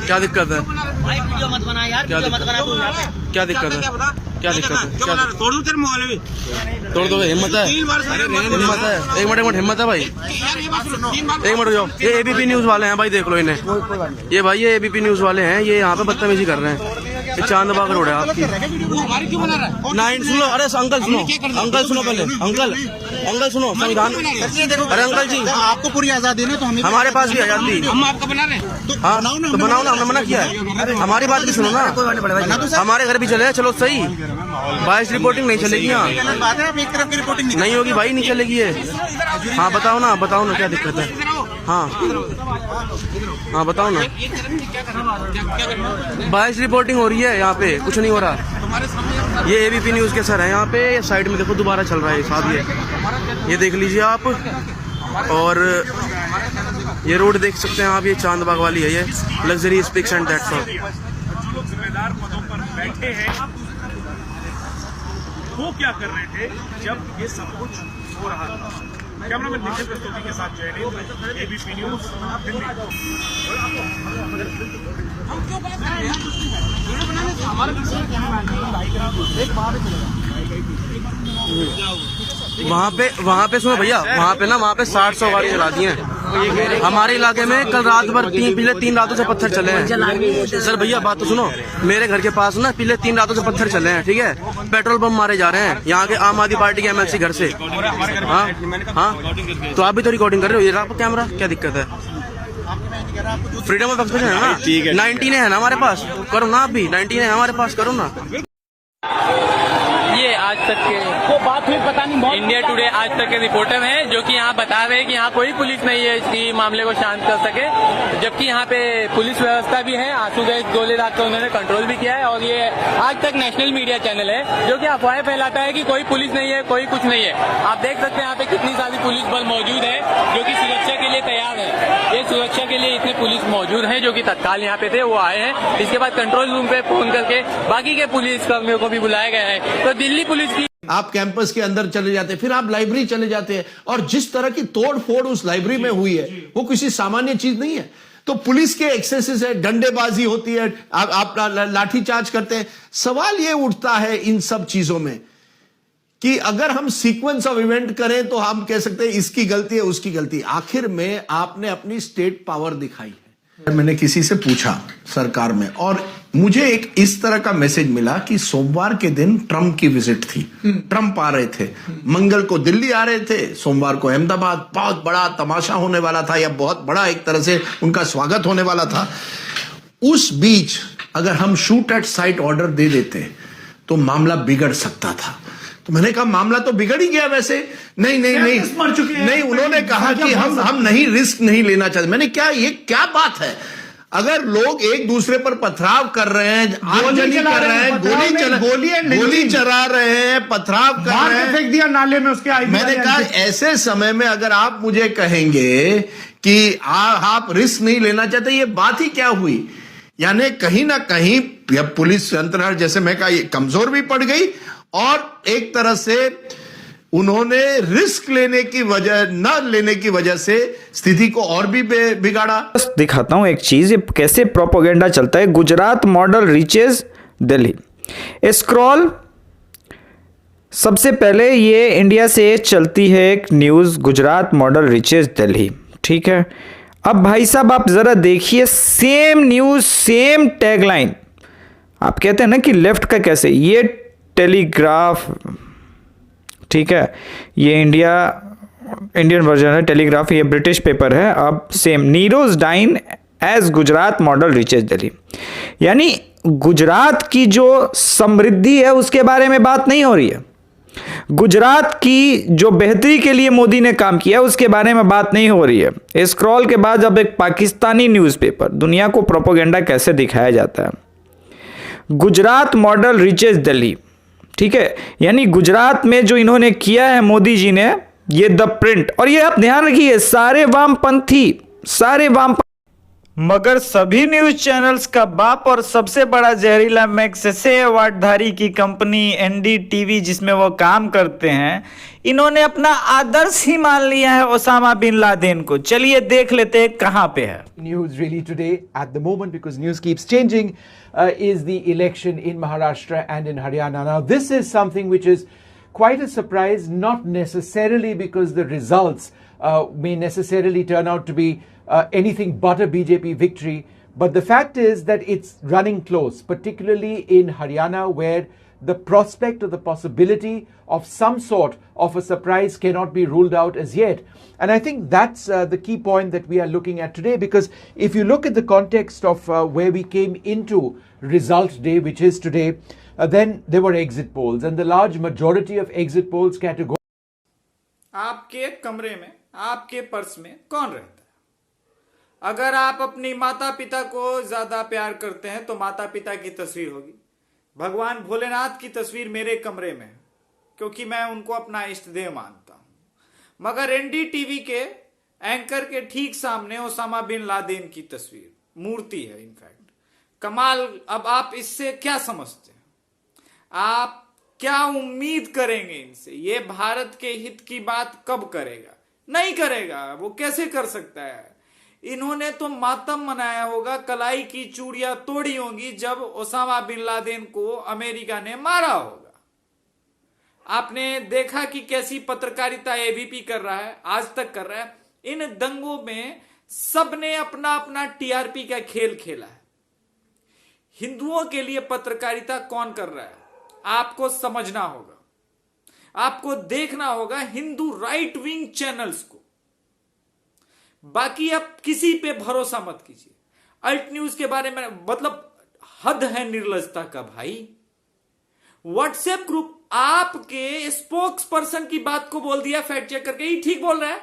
क्या दिक्कत है? भाई वीडियो मत बना यार, वीडियो मत बना तू यहाँ पे। क्या दिक्कत है? क्या दिक्कत है? क्या तोड़ दूं तेरे मोबाइल भी? तोड़ दो? हिम्मत है? हिम्मत है? एक मिनट हिम्मत है भाई, एक मिनट जाओ। ये एबीपी न्यूज वाले हैं भाई, देख लो इन्हें। ये भाई ये एबीपी न्यूज वाले हैं, ये यहाँ पे बदतमीजी कर रहे हैं। ये चांदबाग रोड है आपकी। नाइन सुनो, अरे अंकल सुनो, अंकल सुनो पहले, अंकल सुनो, संविधान। अरे अंकल जी आपको पूरी आजादी है तो हमारे पास भी आजादी। हम आपका बना रहे हैं हाँ तो बनाओ ना, हमने मना किया है। हमारी बात भी सुनो ना, हमारे घर भी चले, चलो सही। बाइस रिपोर्टिंग नहीं चलेगी यहाँ, एक तरफ की रिपोर्टिंग नहीं होगी भाई, नहीं चलेगी ये। हाँ बताओ ना क्या दिक्कत है? हाँ हाँ बताओ ना। बाइस रिपोर्टिंग हो रही है यहाँ पे, कुछ नहीं हो रहा। ये एबीपी न्यूज के सर है यहाँ पे, साइड में देखो दोबारा चल रहा है साहब, ये देख लीजिए आप। और ये रोड देख सकते हैं आप, ये चांदबाग वाली है, ये luxury speaks and that's all. जो लोग जिम्मेदार पदों पर बैठे हैं वो क्या कर रहे थे जब ये सब कुछ हो रहा था? कैमरामैन निखिल प्रस्तुति के साथ जयनीत, एबीपी न्यूज, दिल्ली। हम क्यों बात कर रहे हैं? वीडियो बनाने से हमारा एक बार वहाँ पे सुनो भैया, वहाँ पे 60-100 गाड़ी चला दी है हमारे इलाके में। कल रात भर पिछले 3 रातों से पत्थर चले हैं। सर भैया बात तो सुनो, मेरे घर के पास ना पिछले 3 रातों से पत्थर चले हैं, ठीक है? पेट्रोल पंप मारे जा रहे हैं यहाँ के आम आदमी पार्टी के एमएलसी घर से। हाँ हाँ तो आप भी तो रिकॉर्डिंग कर रहे हो, ये आपका कैमरा, क्या दिक्कत है? फ्रीडम ऑफ एक्सप्रेशन है ना, 19 है ना हमारे पास, करो ना आप भी, 19 है हमारे पास, करो ना। ये आज तक के वो बात हुई पता नहीं, इंडिया टुडे आज तक के रिपोर्टर हैं जो कि यहाँ बता रहे हैं कि यहाँ कोई पुलिस नहीं है इसकी मामले को शांत कर सके, जबकि यहाँ पे पुलिस व्यवस्था भी है। आंसू गैस गोले दाग कर उन्होंने कंट्रोल भी किया है। और ये आज तक नेशनल मीडिया चैनल है जो कि अफवाहें फैलाता है कि कोई पुलिस नहीं है, कोई कुछ नहीं है। आप देख सकते हैं यहाँ पे कितनी सारी पुलिस बल मौजूद है जो कि सुरक्षा के लिए तैयार है। ये सुरक्षा के लिए इतने पुलिस मौजूद है जो कि तत्काल यहाँ पे थे, वो आए हैं। इसके बाद कंट्रोल रूम पे फोन करके बाकी के पुलिस कर्मियों को भी बुलाया गया है। तो दिल्ली पुलिस की आप कैंपस के अंदर चले जाते हैं, फिर आप लाइब्रेरी चले जाते हैं, और जिस तरह की तोड़ फोड़ उस लाइब्रेरी में हुई है वो किसी सामान्य चीज नहीं है। तो पुलिस के एक्सेसेस है, डंडेबाजी होती है, आप लाठीचार्ज करते हैं। सवाल ये उठता है इन सब चीजों में कि अगर हम सीक्वेंस ऑफ इवेंट करें तो हम कह सकते हैं इसकी गलती है, उसकी गलती। आखिर में आपने अपनी स्टेट पावर दिखाई है। मैंने किसी से पूछा सरकार में, और मुझे एक इस तरह का मैसेज मिला कि सोमवार के दिन ट्रंप की विजिट थी, ट्रंप आ रहे थे, मंगल को दिल्ली आ रहे थे, सोमवार को अहमदाबाद, बहुत बड़ा तमाशा होने वाला था, या बहुत बड़ा एक तरह से उनका स्वागत होने वाला था। उस बीच अगर हम शूट एट साइट ऑर्डर दे देते तो मामला बिगड़ सकता था। तो मैंने कहा मामला तो बिगड़ ही गया वैसे। नहीं मर चुके हैं। नहीं, उन्होंने कहा कि हम नहीं रिस्क नहीं लेना चाहते। मैंने क्या, ये क्या बात है? अगर लोग एक दूसरे पर पथराव कर रहे हैं, आगजनी कर रहे हैं, गोली चला रहे हैं, पथराव कर रहे हैं, फेंक दिया नाले में उसके। मैंने कहा ऐसे समय में अगर आप मुझे कहेंगे कि आप रिस्क नहीं लेना चाहते, ये बात ही क्या हुई? यानी कहीं ना कहीं पुलिस यंत्रणा, जैसे मैं कहा, कमजोर भी पड़ गई, और एक तरह से उन्होंने रिस्क लेने की वजह, न लेने की वजह से स्थिति को और भी बिगाड़ा। दिखाता हूं एक चीज, ये कैसे प्रोपेगेंडा चलता है। Gujarat model reaches Delhi. Scroll सबसे पहले ये इंडिया से चलती है एक news, Gujarat model reaches Delhi, ठीक है। अब भाई साहब आप जरा देखिए, सेम न्यूज सेम टैगलाइन। आप कहते हैं ना कि लेफ्ट का कैसे, ये टेलीग्राफ, ठीक है, ये इंडियन वर्जन है टेलीग्राफ, ये ब्रिटिश पेपर है। अब same, Nero's dine as Gujarat model reaches Delhi, यानी गुजरात की जो समृद्धि है उसके बारे में बात नहीं हो रही है। गुजरात की जो बेहतरी के लिए मोदी ने काम किया उसके बारे में बात नहीं हो रही है। स्क्रॉल के बाद अब एक पाकिस्तानी न्यूज़पेपर, दुनिया को प्रोपेगेंडा कैसे दिखाया जाता है। गुजरात मॉडल रीचेज दिल्ली, ठीक है, यानी गुजरात में जो इन्होंने किया है मोदी जी ने, ये द प्रिंट। और ये आप ध्यान रखिए, सारे वामपंथी मगर सभी न्यूज चैनल्स का बाप और सबसे बड़ा जहरीला मैग्सेसे अवार्डधारी की कंपनी एनडीटीवी जिसमें वो काम करते हैं, इन्होंने अपना आदर्श ही मान लिया है ओसामा बिन लादेन को। चलिए देख लेते हैं कहां पे है। News really today at the moment, because news keeps changing, is the election in Maharashtra and in Haryana. Now this is something which is quite a surprise, not necessarily because the results may necessarily turn out to be anything but a BJP victory, but the fact is that it's running close, particularly in Haryana, where the prospect or the possibility of some sort of a surprise cannot be ruled out as yet. And I think that's the key point that we are looking at today, because if you look at the context of where we came into result day, which is today, then there were exit polls, and the large majority of exit polls categorically आपके कमरे में, आपके purse में कौन रहता है? अगर आप अपनी माता पिता को ज्यादा प्यार करते हैं तो माता पिता की तस्वीर होगी। भगवान भोलेनाथ की तस्वीर मेरे कमरे में है, क्योंकि मैं उनको अपना इष्ट देव मानता हूं। मगर एनडीटीवी के एंकर के ठीक सामने ओसामा बिन लादेन की तस्वीर, मूर्ति है इनफैक्ट। कमाल। अब आप इससे क्या समझते हैं? आप क्या उम्मीद करेंगे इनसे? ये भारत के हित की बात कब करेगा? नहीं करेगा। वो कैसे कर सकता है? इन्होंने तो मातम मनाया होगा, कलाई की चूड़ियां तोड़ी होंगी जब ओसामा बिन लादेन को अमेरिका ने मारा होगा। आपने देखा कि कैसी पत्रकारिता एबीपी कर रहा है, आज तक कर रहा है। इन दंगों में सबने अपना अपना टीआरपी का खेल खेला है। हिंदुओं के लिए पत्रकारिता कौन कर रहा है? आपको समझना होगा, आपको देखना होगा हिंदू राइट विंग चैनल्स को। बाकी आप किसी पे भरोसा मत कीजिए। अल्ट न्यूज के बारे में मतलब हद है निर्लजता का भाई। व्हाट्सएप ग्रुप आपके स्पोक्स पर्सन की बात को बोल दिया फैक्ट चेक करके, ही ठीक बोल रहा है।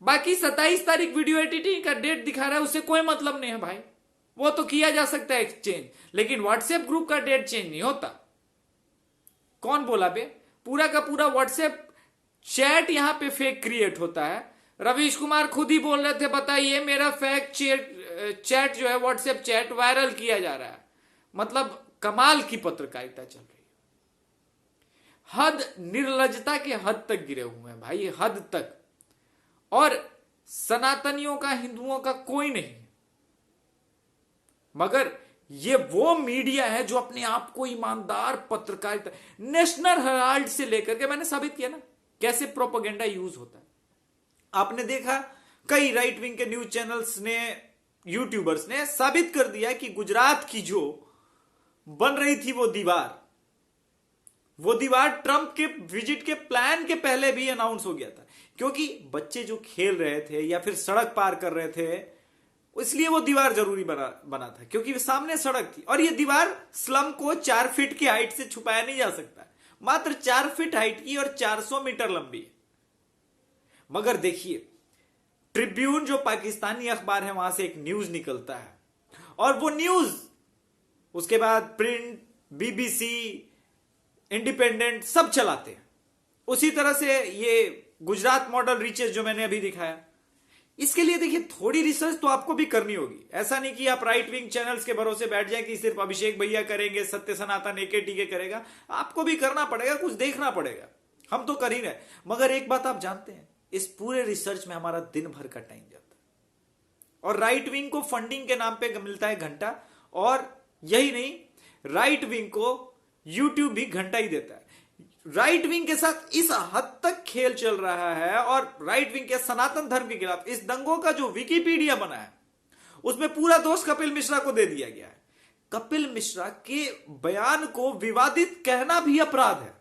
बाकी 27 तारीख वीडियो एडिटिंग का डेट दिखा रहा है, उससे कोई मतलब नहीं है भाई। वो तो किया जा सकता है एक्सचेंज, लेकिन व्हाट्सएप ग्रुप का डेट चेंज नहीं होता। कौन बोला बे? पूरा का पूरा व्हाट्सएप चैट यहां पे फेक क्रिएट होता है। रवीश कुमार खुद ही बोल रहे थे, बताइए मेरा फेक चैट जो है व्हाट्सएप चैट वायरल किया जा रहा है। मतलब कमाल की पत्रकारिता चल रही है। हद, निर्लजता के हद तक गिरे हुए हैं भाई, हद तक। और सनातनियों का, हिंदुओं का कोई नहीं, मगर ये वो मीडिया है जो अपने आप को ईमानदार पत्रकारिता, नेशनल हेराल्ड से लेकर के, मैंने साबित किया ना कैसे प्रोपेगेंडा यूज होता है। आपने देखा कई राइट विंग के न्यूज चैनल्स ने, यूट्यूबर्स ने साबित कर दिया कि गुजरात की जो बन रही थी वो दीवार ट्रंप के विजिट के प्लान के पहले भी अनाउंस हो गया था। क्योंकि बच्चे जो खेल रहे थे या फिर सड़क पार कर रहे थे, इसलिए वो दीवार जरूरी बना था, क्योंकि सामने सड़क थी। और ये दीवार स्लम को 4 फीट की हाइट से छुपाया नहीं जा सकता, मात्र 4 फीट हाइट की और 400 मीटर लंबी है। मगर देखिए, ट्रिब्यून जो पाकिस्तानी अखबार है, वहां से एक न्यूज निकलता है, और वो न्यूज उसके बाद प्रिंट, बीबीसी, इंडिपेंडेंट सब चलाते हैं। उसी तरह से ये गुजरात मॉडल रीचेस जो मैंने अभी दिखाया, इसके लिए देखिए थोड़ी रिसर्च तो आपको भी करनी होगी। ऐसा नहीं कि आप राइट विंग चैनल्स के भरोसे बैठ जाए कि सिर्फ अभिषेक भैया करेंगे, सत्य सनातन एके टीके करेगा। आपको भी करना पड़ेगा, कुछ देखना पड़ेगा। हम तो कर ही रहे। मगर एक बात आप जानते हैं, इस पूरे रिसर्च में हमारा दिन भर का टाइम जाता है। और राइट विंग को फंडिंग के नाम पे मिलता है घंटा, और यही नहीं, राइट विंग को यूट्यूब भी घंटा ही देता है। राइट विंग के साथ इस हद तक खेल चल रहा है, और राइट विंग के सनातन धर्म के खिलाफ इस दंगों का जो विकिपीडिया बना है, उसमें पूरा दोष कपिल मिश्रा को दे दिया गया है। कपिल मिश्रा के बयान को विवादित कहना भी अपराध है।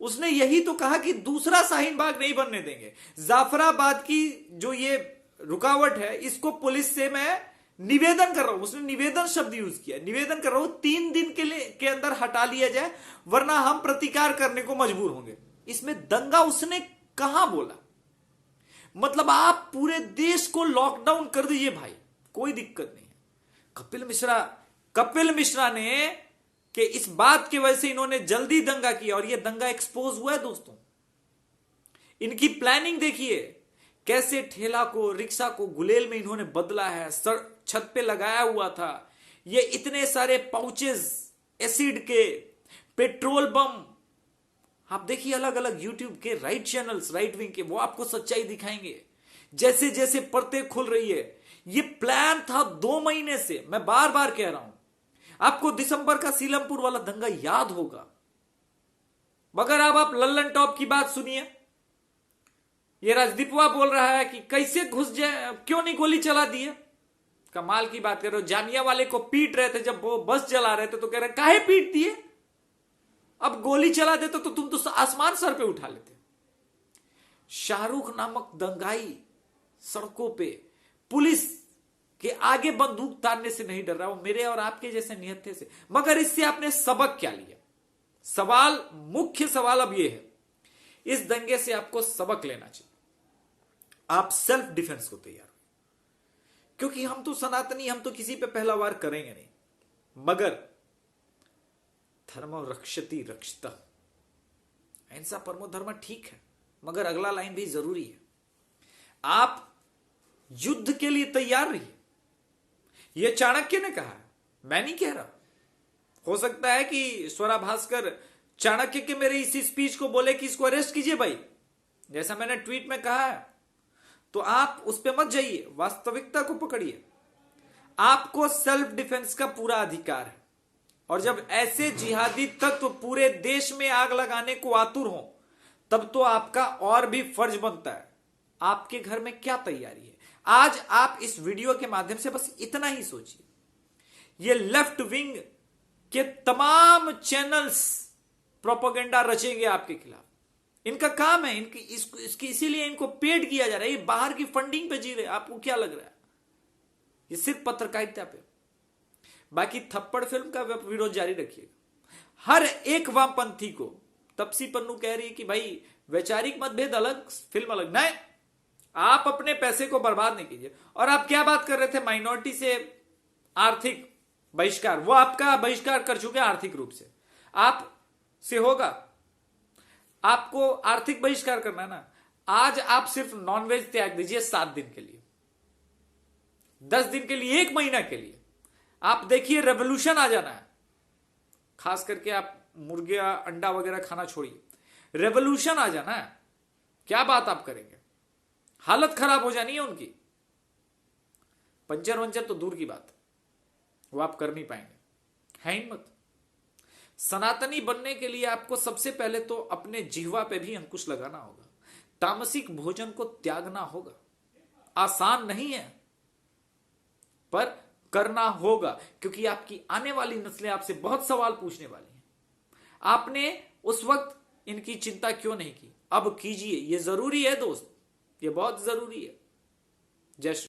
उसने यही तो कहा कि दूसरा शाहीन बाग नहीं बनने देंगे। जाफराबाद की जो ये रुकावट है, इसको पुलिस से मैं निवेदन कर रहा हूं, उसने निवेदन शब्द यूज किया, निवेदन कर रहा हूं 3 दिन के अंदर हटा लिया जाए, वरना हम प्रतिकार करने को मजबूर होंगे। इसमें दंगा उसने कहां बोला? मतलब आप पूरे देश को लॉकडाउन कर दीजिए भाई, कोई दिक्कत नहीं है। कपिल मिश्रा ने कि इस बात की वजह से इन्होंने जल्दी दंगा किया, और यह दंगा एक्सपोज हुआ है दोस्तों। इनकी प्लानिंग देखिए कैसे ठेला को, रिक्शा को गुलेल में इन्होंने बदला है, छत पे लगाया हुआ था। ये इतने सारे पाउचेस एसिड के, पेट्रोल बम, आप देखिए अलग अलग यूट्यूब के राइट चैनल्स, राइट विंग के, वो आपको सच्चाई दिखाएंगे। जैसे जैसे परतें खुल रही है, ये प्लान था 2 महीने से। मैं बार बार कह रहा हूं, आपको दिसंबर का सीलमपुर वाला दंगा याद होगा, मगर अब आप लल्लन टॉप की बात सुनिए। ये राजदीपवा बोल रहा है कि कैसे घुस जाए, क्यों नहीं गोली चला दी है। कमाल की बात कर रहे हो, जामिया वाले को पीट रहे थे जब वो बस चला रहे थे, तो कह रहे काहे पीट दिए, अब गोली चला देते तो तुम तो आसमान सर पे उठा लेते। शाहरुख नामक दंगाई सड़कों पे पुलिस के आगे बंदूक तारने से नहीं डर रहा, वो मेरे और आपके जैसे निहत्थे से। मगर इससे आपने सबक क्या लिया? सवाल, मुख्य सवाल अब यह है, इस दंगे से आपको सबक लेना चाहिए। आप सेल्फ डिफेंस को तैयार हो, क्योंकि हम तो सनातनी, हम तो किसी पे पहला वार करेंगे नहीं। मगर धर्म रक्षति रक्षिता, अहिंसा परमो धर्म ठीक है, मगर अगला लाइन भी जरूरी है। आप युद्ध के लिए तैयार रहिए। यह चाणक्य ने कहा है, मैं नहीं कह रहा। हो सकता है कि स्वरा भास्कर चाणक्य के मेरे इसी स्पीच को बोले कि इसको अरेस्ट कीजिए भाई, जैसा मैंने ट्वीट में कहा है, तो आप उस पर मत जाइए, वास्तविकता को पकड़िए। आपको सेल्फ डिफेंस का पूरा अधिकार है, और जब ऐसे जिहादी तत्व पूरे देश में आग लगाने को आतुर हो, तब तो आपका और भी फर्ज बनता है। आपके घर में क्या तैयारी है? आज आप इस वीडियो के माध्यम से बस इतना ही सोचिए, ये लेफ्ट विंग के तमाम चैनल्स प्रोपेगेंडा रचेंगे आपके खिलाफ। इनका काम है, इसकी इसीलिए इनको पेड किया जा रहा है। ये बाहर की फंडिंग पे जी रहे। आपको क्या लग रहा है? ये सिर्फ पत्रकारिता पे। बाकी थप्पड़ फिल्म का विरोध जारी रखिएगा। हर एक वामपंथी को तपसी पन्नू कह रही है कि भाई वैचारिक मतभेद अलग, फिल्म अलग। नहीं, आप अपने पैसे को बर्बाद नहीं कीजिए। और आप क्या बात कर रहे थे माइनॉरिटी से आर्थिक बहिष्कार, वो आपका बहिष्कार कर चुके आर्थिक रूप से, आप से होगा। आपको आर्थिक बहिष्कार करना है ना, आज आप सिर्फ नॉनवेज त्याग दीजिए 7 दिन के लिए, 10 दिन के लिए, 1 महीना के लिए। आप देखिए रेवोल्यूशन आ जाना है। खास करके आप मुर्गे अंडा वगैरह खाना छोड़िए, रेवोल्यूशन आ जाना है। क्या बात आप करेंगे? हालत खराब हो जानी है उनकी। पंचर वंचर तो दूर की बात, वो आप कर नहीं पाएंगे, है हिम्मत। सनातनी बनने के लिए आपको सबसे पहले तो अपने जिह्वा पे भी अंकुश लगाना होगा, तामसिक भोजन को त्यागना होगा। आसान नहीं है, पर करना होगा, क्योंकि आपकी आने वाली नस्लें आपसे बहुत सवाल पूछने वाली हैं। आपने उस वक्त इनकी चिंता क्यों नहीं की? अब कीजिए, यह जरूरी है दोस्त, यह बहुत जरूरी है। जय श्री